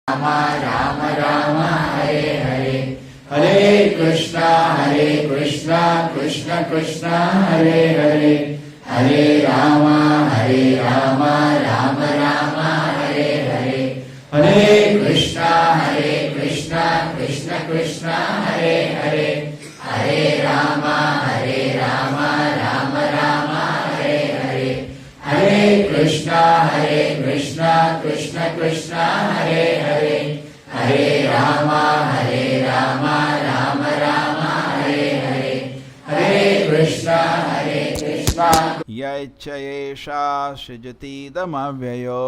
राम राम हरे हरे, हरे कृष्णा कृष्ण कृष्ण हरे हरे, हरे राम राम राम हरे हरे, हरे कृष्णा कृष्ण कृष्ण हरे हरे, हरे राम राम राम हरे हरे, हरे कृष्णा कृष्ण कृष्ण हरे हरे, हरे राम राम राम हरे हरे, हरे कृष्णा यैच्छयेषा सृजतीदमव्ययो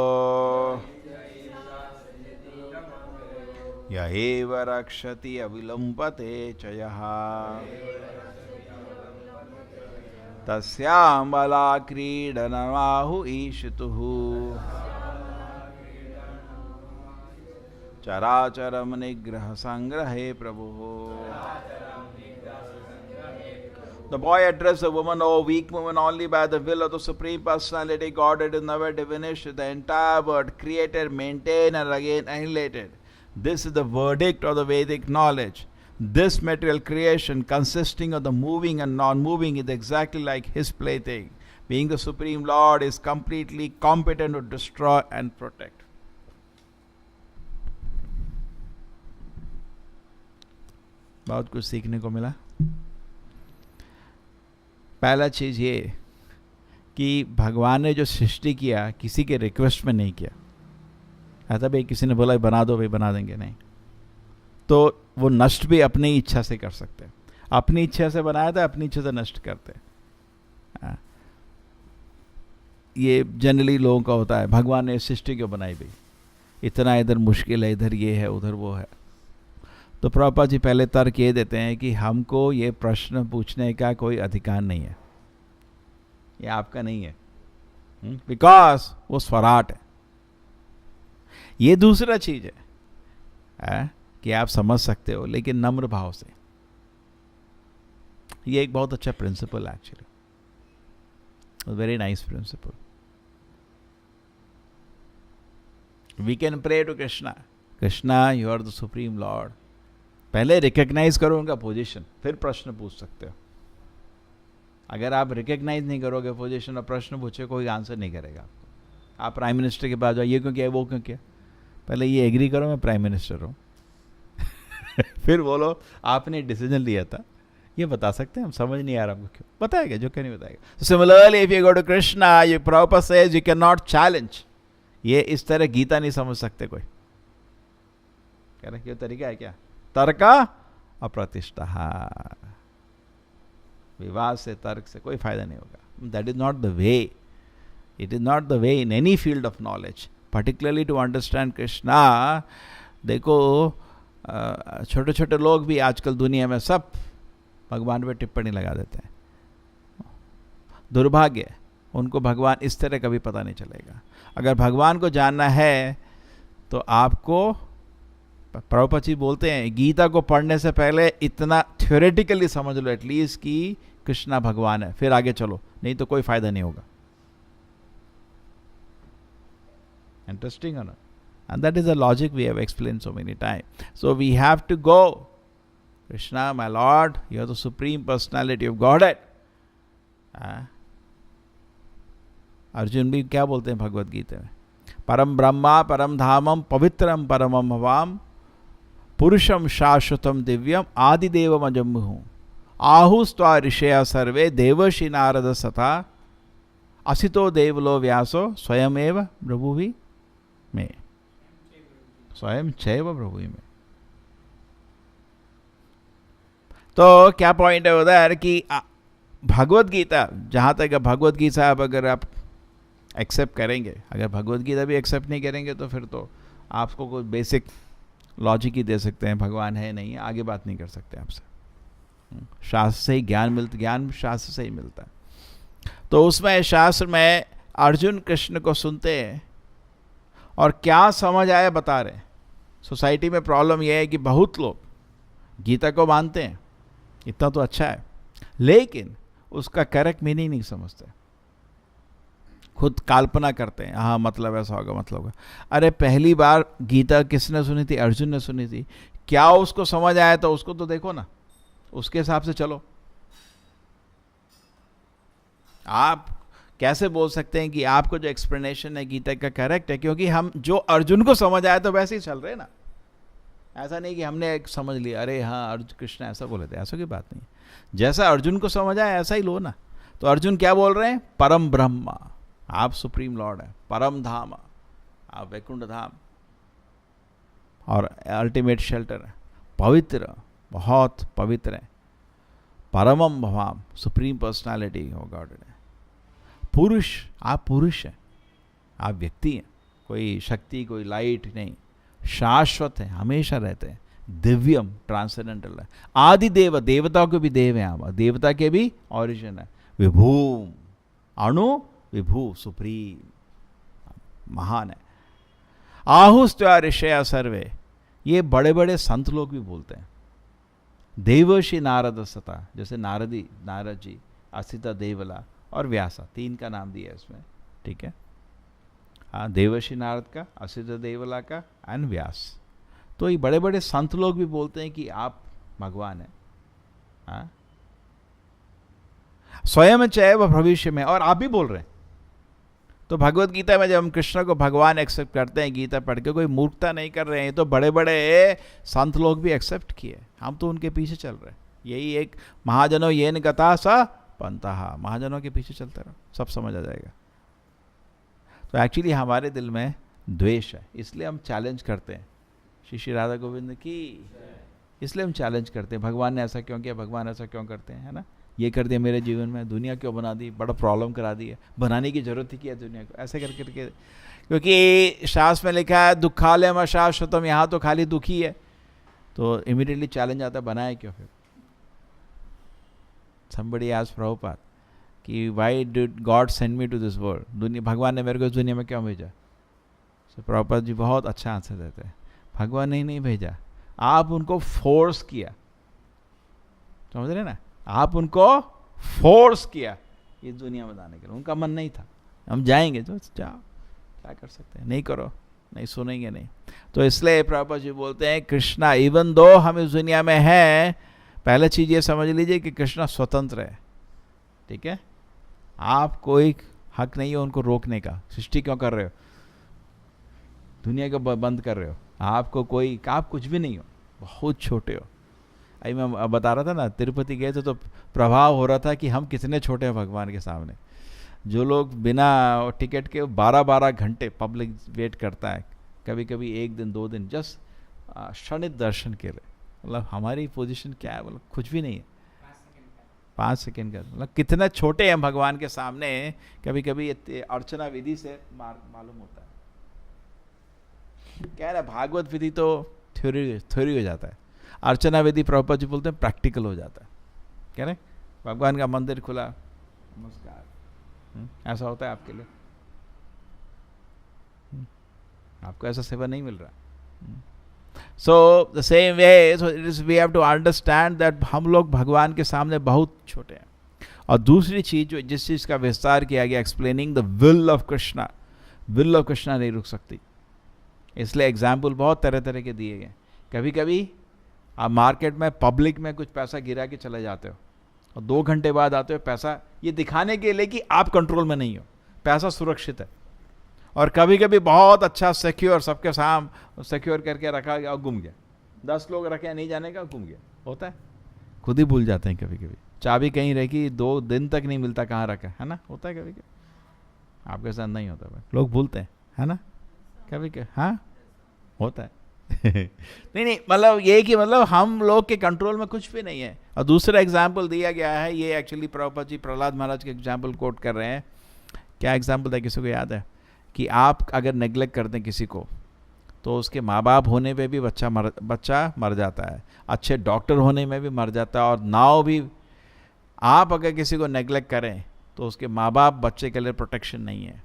य एव रक्षति अविलम्बते च यः तस्यामलाक्रीडनमाहु ईशितुः चराचरं निग्रह संग्रहे प्रभुः. The boy addressed the woman, "O weak woman, only by the will of the Supreme Personality, Godhead is never diminished. The entire world, created, maintained, and again annihilated. This is the verdict of the Vedic knowledge. This material creation, consisting of the moving and non-moving, is exactly like His plaything. Being the Supreme Lord, is completely competent to destroy and protect." बहुत कुछ सीखने को मिला. पहला चीज़ ये कि भगवान ने जो सृष्टि किया किसी के रिक्वेस्ट में नहीं किया. ऐसा भाई किसी ने बोला बना दो भाई बना देंगे, नहीं. तो वो नष्ट भी अपनी इच्छा से कर सकते हैं. अपनी इच्छा से बनाया था, अपनी इच्छा से नष्ट करते हैं. ये जनरली लोगों का होता है. भगवान ने सृष्टि क्यों बनाई भाई, इतना इधर मुश्किल है, इधर ये है, उधर वो है. तो प्रभुपाद जी पहले तर्क ये देते हैं कि हमको ये प्रश्न पूछने का कोई अधिकार नहीं है, ये आपका नहीं है, बिकॉज वो स्वराट है. ये दूसरा चीज है कि आप समझ सकते हो लेकिन नम्र भाव से. ये एक बहुत अच्छा प्रिंसिपल है actually, very nice principle. We can pray to Krishna, Krishna you are the supreme lord. पहले रिकग्नाइज करो उनका पोजीशन, फिर प्रश्न पूछ सकते हो. अगर आप रिकग्नाइज नहीं करोगे पोजीशन और प्रश्न पूछे, कोई आंसर नहीं करेगा आपको. आप प्राइम मिनिस्टर के पास जाओ, ये क्यों किया, वो क्यों किया. पहले ये एग्री करो मैं प्राइम मिनिस्टर हूँ फिर बोलो आपने डिसीजन लिया था, ये बता सकते हैं हम, समझ नहीं आ रहा हमको क्यों. बताएगा जो क्या नहीं बताएगा. Similarly if you go to Krishna, you proper says you can not challenge. ये इस तरह गीता नहीं समझ सकते कोई. कह रहे क्यों तरीका है क्या, तर्क अप्रतिष्ठा. विवाद से तर्क से कोई फायदा नहीं होगा. That is not the way. It is not the way in any field of knowledge, particularly to understand Krishna. देखो छोटे छोटे लोग भी आजकल दुनिया में सब भगवान पे टिप्पणी लगा देते हैं. दुर्भाग्य, उनको भगवान इस तरह कभी पता नहीं चलेगा. अगर भगवान को जानना है तो आपको, प्रभुपाद जी बोलते हैं, गीता को पढ़ने से पहले इतना थ्योरेटिकली समझ लो एटलीस्ट कि कृष्णा भगवान है, फिर आगे चलो, नहीं तो कोई फायदा नहीं होगा. इंटरेस्टिंग है ना. And that is the logic we have explain so many time. So we have to go, Krishna my lord, you are the supreme personality of Godhead. Arjun भी क्या बोलते हैं भगवद गीता में, परम ब्रह्मा परम धामम पवित्रम परमम भवाम पुरुषम शाश्वतम दिव्यम आदिदेवम अजम्मुहु आहुस्त्वा ऋषया सर्वे देवर्षि नारद सता असितो देवलो व्यासो स्वयमेव प्रभुवि में. स्वयं चैव प्रभुवि में. तो क्या पॉइंट है उधर कि भगवद गीता, जहाँ तक भगवद गीता अगर आप एक्सेप्ट करेंगे, अगर भगवद गीता भी एक्सेप्ट नहीं करेंगे तो फिर तो आपको कोई बेसिक लॉजिक ही दे सकते हैं, भगवान है नहीं है, आगे बात नहीं कर सकते आपसे. शास्त्र से ही ज्ञान मिलता, ज्ञान शास्त्र से ही मिलता है. तो उसमें शास्त्र में अर्जुन कृष्ण को सुनते हैं और क्या समझ आया बता रहे हैं. सोसाइटी में प्रॉब्लम यह है कि बहुत लोग गीता को मानते हैं, इतना तो अच्छा है, लेकिन उसका करेक्ट मीनिंग नहीं समझते. खुद कल्पना करते हैं, हाँ मतलब ऐसा होगा, मतलब होगा। अरे पहली बार गीता किसने सुनी थी? अर्जुन ने सुनी थी। क्या उसको समझ आया? तो उसको तो देखो ना, उसके हिसाब से चलो। आप कैसे बोल सकते हैं कि आपको जो एक्सप्लेनेशन है गीता का करेक्ट है? क्योंकि हम जो अर्जुन को समझ आया तो वैसे ही चल रहे हैं ना। ऐसा नहीं कि हमने एक समझ लिया, अरे हाँ अर्जुन कृष्ण ऐसा बोले थे, ऐसा की बात नहीं। जैसा अर्जुन को समझ आया ऐसा ही लो ना। तो अर्जुन क्या बोल रहे हैं? परम ब्रह्मा, आप सुप्रीम लॉर्ड है। परम धाम, आप वैकुंठ धाम और अल्टीमेट शेल्टर है। पवित्र, बहुत पवित्र है। परमम भवाम, सुप्रीम पर्सनालिटी हो गॉड है। पुरुष, आप पुरुष हैं, आप व्यक्ति हैं, कोई शक्ति कोई लाइट नहीं, शाश्वत है, हमेशा रहते हैं। दिव्यम, ट्रांसेंडेंटल है। आदि देव, देवताओं के भी देव हैं आप, देवता के भी ओरिजिन है। विभू, अणु विभू, सुप्रीम, महान है। आहुस्त्वा ऋषया सर्वे, ये बड़े बड़े संत लोग भी बोलते हैं। देवर्षि नारद सता, जैसे नारद जी, असिता देवला और व्यासा, 3 का नाम दिया है इसमें, ठीक है। हाँ, देवर्षि नारद का, असिता देवला का एंड व्यास। तो ये बड़े बड़े संत लोग भी बोलते हैं कि आप भगवान हैं। हाँ, स्वयं चैव भविष्य में, और आप भी बोल रहे हैं। तो भगवत गीता में जब हम कृष्ण को भगवान एक्सेप्ट करते हैं, गीता पढ़ के, कोई मूर्खता नहीं कर रहे हैं। तो बड़े बड़े संत लोग भी एक्सेप्ट किए, हम तो उनके पीछे चल रहे हैं। यही एक महाजनों येन गता सा पंथा, महाजनों के पीछे चलते रहो, सब समझ आ जाएगा। तो एक्चुअली हमारे दिल में द्वेष है, इसलिए हम चैलेंज करते हैं। श्री श्री राधा गोविंद की, इसलिए हम चैलेंज करते हैं, भगवान ने ऐसा क्यों किया, भगवान ऐसा क्यों करते हैं, है ना। ये कर दिया मेरे जीवन में, दुनिया क्यों बना दी, बड़ा प्रॉब्लम करा दी है, बनाने की जरूरत ही क्या दुनिया को, ऐसे करके करके। क्योंकि शास्त्र में लिखा है दुखालयम अशाश्वतम, यहाँ तो खाली दुख ही है। तो इमीडिएटली चैलेंज आता है, बनाए क्यों फिर। somebody asked प्रभुपाद कि why did God send me to this world, दुनिया, भगवान ने मेरे को इस दुनिया में क्यों भेजा। तो प्रभुपाद जी बहुत अच्छा आंसर देते हैं, भगवान ने नहीं भेजा, आप उनको फोर्स किया। समझ रहे ना, आप उनको फोर्स किया इस दुनिया में आने के लिए, उनका मन नहीं था। हम जाएंगे तो जाओ, क्या कर सकते हैं, नहीं करो, नहीं सुनेंगे नहीं। तो इसलिए प्रभुपाद जी बोलते हैं कृष्णा, इवन दो हम इस दुनिया में हैं, पहले चीज ये समझ लीजिए कि कृष्णा स्वतंत्र है, ठीक है। आप कोई हक नहीं है उनको रोकने का। सृष्टि क्यों कर रहे हो, दुनिया को बंद कर रहे हो, आपको कोई, आप कुछ भी नहीं हो, बहुत छोटे हो। अभी मैं बता रहा था ना, तिरुपति गए थे तो प्रभाव हो रहा था कि हम कितने छोटे हैं भगवान के सामने। जो लोग बिना टिकट के 12-12 घंटे पब्लिक वेट करता है, कभी कभी 1 दिन 2 दिन, जस्ट क्षणिक दर्शन के लिए, मतलब हमारी पोजीशन क्या है, मतलब कुछ भी नहीं है। 5 सेकंड का, मतलब कितना छोटे हैं भगवान के सामने। कभी कभी अर्चना विधि से मालूम होता है। क्या है ना, भागवत विधि तो थ्योरी हो जाता है, अर्चना विधि प्रभुपाद जी बोलते हैं प्रैक्टिकल हो जाता है। कह रहे भगवान का मंदिर खुला, नमस्कार, ऐसा होता है आपके लिए। आपको ऐसा सेवा नहीं मिल रहा। So the same way, so it is we have to understand that हम लोग भगवान के सामने बहुत छोटे हैं। और दूसरी चीज जो जिस चीज का विस्तार किया गया, explaining the will of Krishna, will of Krishna नहीं रुक सकती। इसलिए एग्जाम्पल बहुत तरह तरह के दिए गए। कभी कभी आप मार्केट में पब्लिक में कुछ पैसा गिरा के चले जाते हो और 2 घंटे बाद आते हो, पैसा ये दिखाने के लिए कि आप कंट्रोल में नहीं हो, पैसा सुरक्षित है। और कभी कभी बहुत अच्छा सिक्योर, सबके सामने सिक्योर करके रखा गया और गुम गया। 10 लोग रखे, नहीं जाने का, गुम गया। होता है, खुद ही भूल जाते हैं कभी कभी। चाबी कहीं रखी, 2 दिन तक नहीं मिलता कहाँ रखा है ना, होता है कभी कभी। आपके साथ नहीं होता भाई, लोग भूलते हैं, है ना कभी कभी। हाँ होता है। नहीं, मतलब ये कि मतलब हम लोग के कंट्रोल में कुछ भी नहीं है। और दूसरा एग्जाम्पल दिया गया है, ये एक्चुअली प्रभुपाद जी प्रहलाद महाराज के एग्जाम्पल कोट कर रहे हैं। क्या एग्जाम्पल था, किसी को याद है? कि आप अगर नेग्लेक्ट करते हैं किसी को, तो उसके माँ बाप होने पे भी बच्चा मर जाता है, अच्छे डॉक्टर होने में भी मर जाता है, और नाव भी। आप अगर किसी को नेग्लेक्ट करें तो उसके माँ बाप बच्चे के लिए प्रोटेक्शन नहीं है,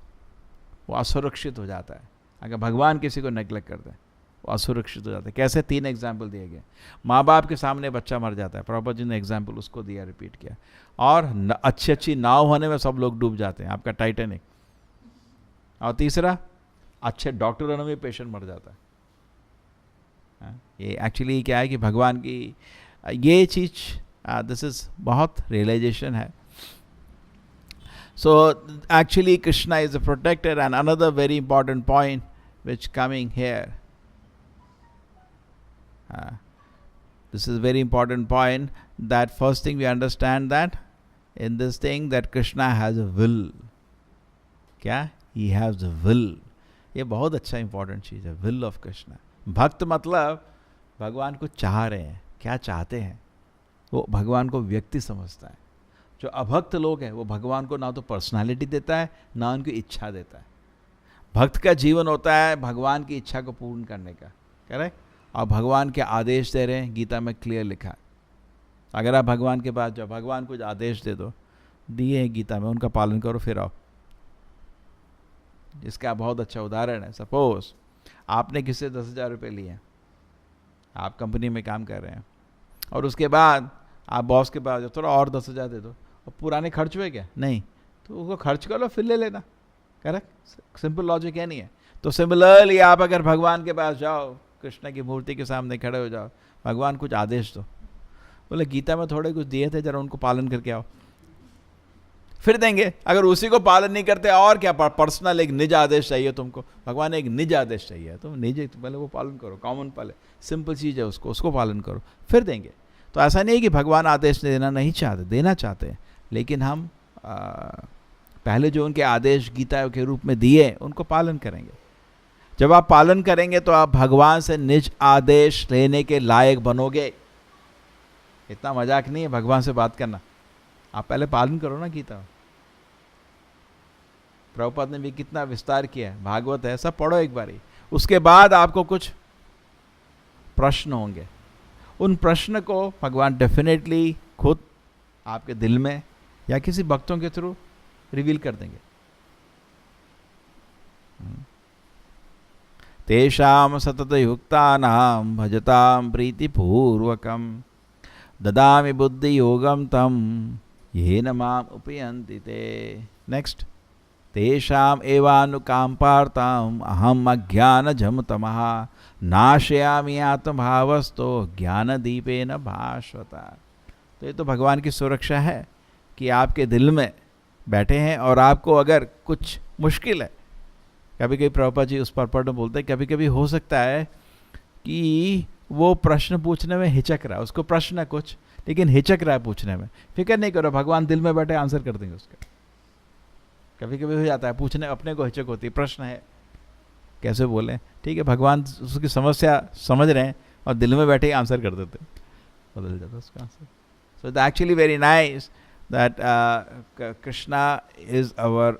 वो असुरक्षित हो जाता है। अगर भगवान किसी को नेग्लेक्ट करते हैं वो असुरक्षित हो जाता है। कैसे? 3 एग्जाम्पल दिए गए। माँ बाप के सामने बच्चा मर जाता है, प्रभुपाद जी ने एग्जाम्पल उसको दिया, रिपीट किया। और अच्छी नाव होने में सब लोग डूब जाते हैं, आपका टाइटैनिक, और तीसरा, अच्छे डॉक्टरों में भी पेशेंट मर जाता है। ये एक्चुअली क्या है कि भगवान की ये चीज़, दिस इज बहुत रियलाइजेशन है। So actually Krishna is a protector. And another very important point which coming here, this is very important point, that first thing we understand that in this thing that Krishna has a will. क्या? He has a will. ये बहुत अच्छा important चीज़ है, will of Krishna. भक्त मतलब भगवान को चाह रहे हैं, क्या चाहते हैं वो भगवान को व्यक्ति समझता है। जो अभक्त लोग हैं वो भगवान को ना तो पर्सनालिटी देता है ना उनकी इच्छा देता है। भक्त का जीवन होता है भगवान की इच्छा को पूर्ण करने का, करेक्ट? और भगवान के आदेश दे रहे हैं, गीता में क्लियर लिखा है। अगर आप भगवान के पास जाओ, भगवान कुछ आदेश दे दो, दिए हैं गीता में, उनका पालन करो, फिर आओ। इसका बहुत अच्छा उदाहरण है, सपोज आपने किसी से 10,000 रुपये लिए हैं, आप कंपनी में काम कर रहे हैं, और उसके बाद आप बॉस के पास जाओ, थोड़ा और 10,000 दे दो, और पुराने खर्च हुए क्या? नहीं, तो उसको खर्च कर लो, फिर ले लेना, करेक्ट? सिंपल लॉजिक है, नहीं है? तो सिमिलरली आप अगर भगवान के पास जाओ, कृष्ण की मूर्ति के सामने खड़े हो जाओ, भगवान कुछ आदेश दो, बोले गीता में थोड़े कुछ दिए थे, जरा उनको पालन करके आओ, फिर देंगे। अगर उसी को पालन नहीं करते और क्या, पर्सनल एक निज आदेश चाहिए तुमको, भगवान एक निज आदेश चाहिए, तुम निज पहले वो पालन करो, कॉमन पहले सिंपल चीज़ है, उसको पालन करो, फिर देंगे। तो ऐसा नहीं है कि भगवान आदेश देना नहीं चाहते, देना चाहते हैं, लेकिन हम पहले जो उनके आदेश गीता के रूप में दिए उनको पालन करेंगे। जब आप पालन करेंगे तो आप भगवान से निज आदेश लेने के लायक बनोगे। इतना मजाक नहीं है भगवान से बात करना, आप पहले पालन करो ना गीता। प्रभुपाद ने भी कितना विस्तार किया है, भागवत है, सब पढ़ो एक बारी, उसके बाद आपको कुछ प्रश्न होंगे, उन प्रश्न को भगवान डेफिनेटली खुद आपके दिल में या किसी भक्तों के थ्रू रिवील कर देंगे। तेषां सततयुक्तानां भजतां प्रीतिपूर्वकं ददामि बुद्धियोगं तं येन माम् उपयन्ति ते। नेक्स्ट, तेषाम् एवानुकम्पार्थम् अहम् अज्ञानजं तमः नाशयामि आत्मभावस्तो ज्ञानदीपेन भास्वता। तो ये तो भगवान की सुरक्षा है कि आपके दिल में बैठे हैं, और आपको अगर कुछ मुश्किल है, कभी कभी प्रभुपाद जी उस पर्पट में बोलते हैं, कभी कभी हो सकता है कि वो प्रश्न पूछने में हिचक रहा है, उसको प्रश्न है कुछ लेकिन हिचक रहा है पूछने में, फिक्र नहीं करो, भगवान दिल में बैठे आंसर कर देंगे उसका। कभी कभी हो जाता है पूछने, अपने को हिचक होती है, प्रश्न है कैसे बोले, ठीक है, भगवान उसकी समस्या समझ रहे हैं और दिल में बैठे ही आंसर कर देते, बदल जाता है उसका answer. So it's actually very nice that Krishna is our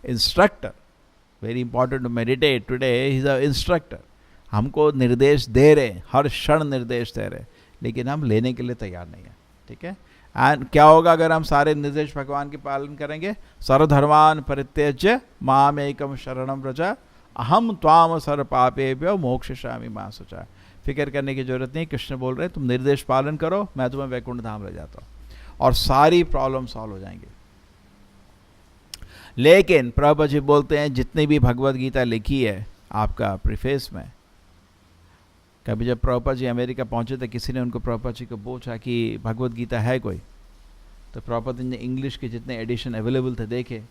instructor. Very important to meditate today, he is a instructor. हमको निर्देश दे रहे, हर क्षण निर्देश दे रहे, लेकिन हम लेने के लिए तैयार नहीं है, ठीक है। एंड क्या होगा अगर हम सारे निर्देश भगवान के पालन करेंगे? सर्वधर्मान परित्यज्य माम एकम शरणम व्रज अहम त्वाम सर्व पापेभ्यो मोक्षयिष्यामि मा शुचा। फिक्र करने की जरूरत नहीं, कृष्ण बोल रहे तुम निर्देश पालन करो, मैं तुम्हें वैकुंठ धाम ले जाता हूँ, और सारी प्रॉब्लम सॉल्व हो जाएंगे। लेकिन प्रभुपाद जी बोलते हैं जितनी भी भगवत गीता लिखी है आपका प्रीफेस में, कभी जब प्रभुपाद जी अमेरिका पहुंचे थे, किसी ने उनको प्रभुपाद जी को पूछा कि भगवत गीता है कोई, तो प्रभुपाद जी ने इंग्लिश के जितने एडिशन अवेलेबल थे देखे,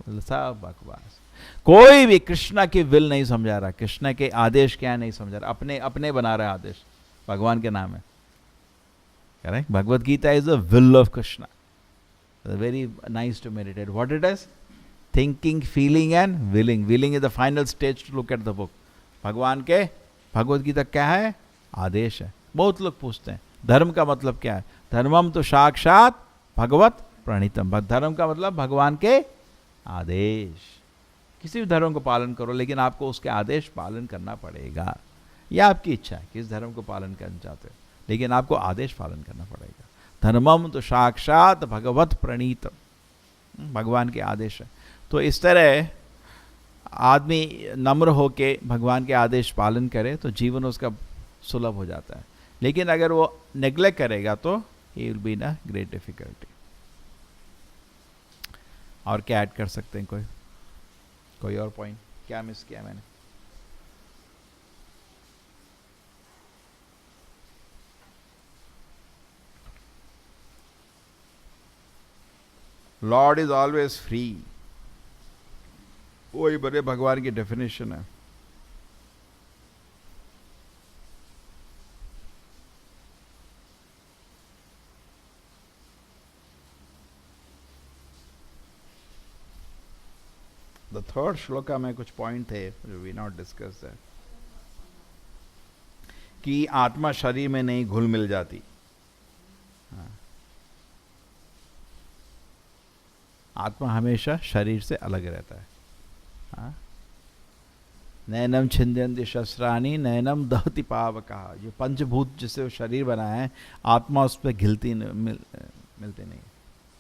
सब बकवास, कोई भी कृष्णा की विल नहीं समझा रहा, कृष्णा के आदेश क्या नहीं समझा रहा, अपने अपने बना रहा है आदेश, भगवान के नाम है, correct. Bhagavad Gita is the will of Krishna, very nice to meditate what it is, thinking, feeling and willing. Willing is the final stage to look at the book. भगवान के भगवत गीता क्या है? आदेश है। बहुत लोग पूछते हैं धर्म का मतलब क्या है? धर्मम तो साक्षात भगवत प्रणीतम। धर्म का मतलब भगवान के आदेश। किसी भी धर्म को पालन करो, लेकिन आपको उसके आदेश पालन करना पड़ेगा। यह आपकी इच्छा है किस धर्म को पालन करना चाहते हो, लेकिन आपको आदेश पालन करना पड़ेगा। धर्मम तो साक्षात भगवत प्रणीतम, भगवान के आदेश है। तो इस तरह आदमी नम्र होके भगवान के आदेश पालन करे तो जीवन उसका सुलभ हो जाता है। लेकिन अगर वो नेग्लेक्ट करेगा तो he will be in a great difficulty. और क्या ऐड कर सकते हैं कोई? कोई और पॉइंट क्या मिस किया मैंने? लॉर्ड इज ऑलवेज फ्री, वही बड़े भगवान की डेफिनेशन है. द थर्ड श्लोका में कुछ पॉइंट थे जो वी नॉट डिस्कस है, कि आत्मा शरीर में नहीं घुल मिल जाती. हाँ. आत्मा हमेशा शरीर से अलग रहता है. हाँ. नैनम छिंदन्ति शस्त्राणि नैनम दहति पावकः. जो पंचभूत जिससे वो शरीर बना है, आत्मा उस पर घिलती मिलती नहीं.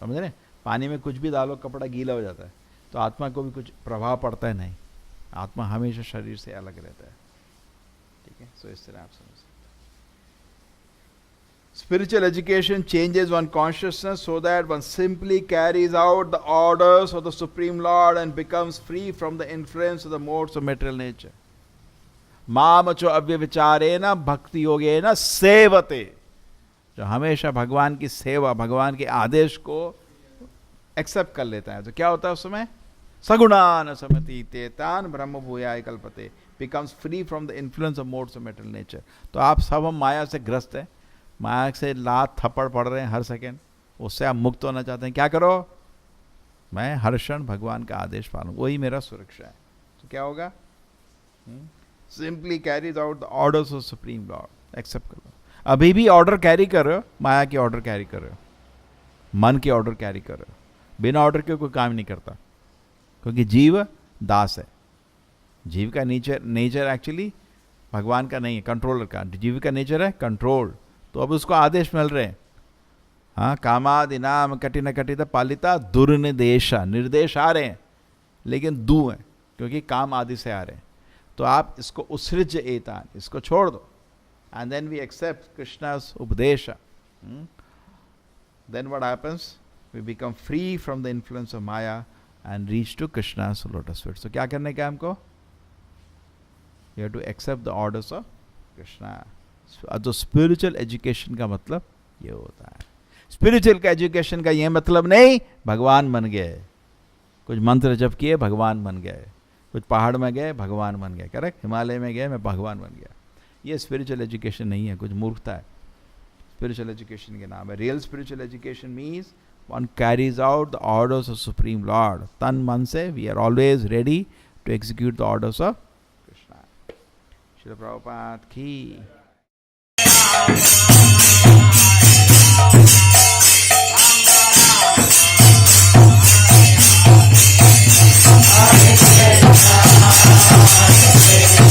समझ रहे? पानी में कुछ भी डालो कपड़ा गीला हो जाता है, तो आत्मा को भी कुछ प्रभाव पड़ता है नहीं. आत्मा हमेशा शरीर से अलग रहता है. ठीक है, सो इस तरह आप समझ सकते. Spiritual education changes one consciousness so that one simply carries out the orders of the Supreme Lord and becomes free from the influence of the modes of material nature. मामचो अव्यविचारेण भक्ति योगेन सेवते. जो हमेशा भगवान की सेवा, भगवान के आदेश को एक्सेप्ट कर लेता है, तो क्या होता है उस समय? सगुणान समति तेतान ब्रह्म भूयाय कल्पते. Becomes free from the influence of modes of metal nature. तो आप सब हम माया से ग्रस्त हैं, माया से लात थप्पड़ पड़ रहे हैं हर सेकेंड, उससे आप मुक्त होना चाहते हैं. क्या करो? मैं हर क्षण भगवान का आदेश पालूं, वही मेरा सुरक्षा है. तो क्या होगा? Simply carries out the orders of supreme lord. Accept करो. अभी भी ऑर्डर कैरी कर रहे हो, माया की ऑर्डर कैरी कर रहे हो, मन की ऑर्डर कैरी कर रहे हो. बिना ऑर्डर के कोई काम नहीं करता, क्योंकि जीव दास है. जीव का नेचर एक्चुअली भगवान का नहीं है, कंट्रोलर का. जीव का नेचर है कंट्रोल. तो अब उसको आदेश मिल रहे हैं. हाँ, कामादि नाम कठिन कटित पालिता दुर्निदेशा. निर्देश आ रहे हैं लेकिन दू हैं, क्योंकि काम आदि से आ रहे हैं. तो आप इसको उत्सृज एतान, इसको छोड़ दो. And then we accept Krishna's उपदेश. Then what happens? We become free from the influence of Maya and reach to Krishna's lotus feet. तो क्या करने का हमको? You have to accept the orders of Krishna. तो स्पिरिचुअल एजुकेशन का मतलब ये होता है. स्पिरिचुअल का एजुकेशन का ये मतलब नहीं भगवान बन गए, कुछ मंत्र जप किए भगवान बन गए, कुछ पहाड़ में गए भगवान बन गए. करेक्ट? हिमालय में गए मैं भगवान बन गया. ये स्पिरिचुअल एजुकेशन नहीं है, कुछ मूर्खता है. स्पिरिचुअल एजुकेशन के नाम है. Real spiritual education means one carries out the orders of supreme lord. तन मन से we are always ready to execute the orders of Krishna. Srila Prabhupada की Hare Krishna, Hare Krishna,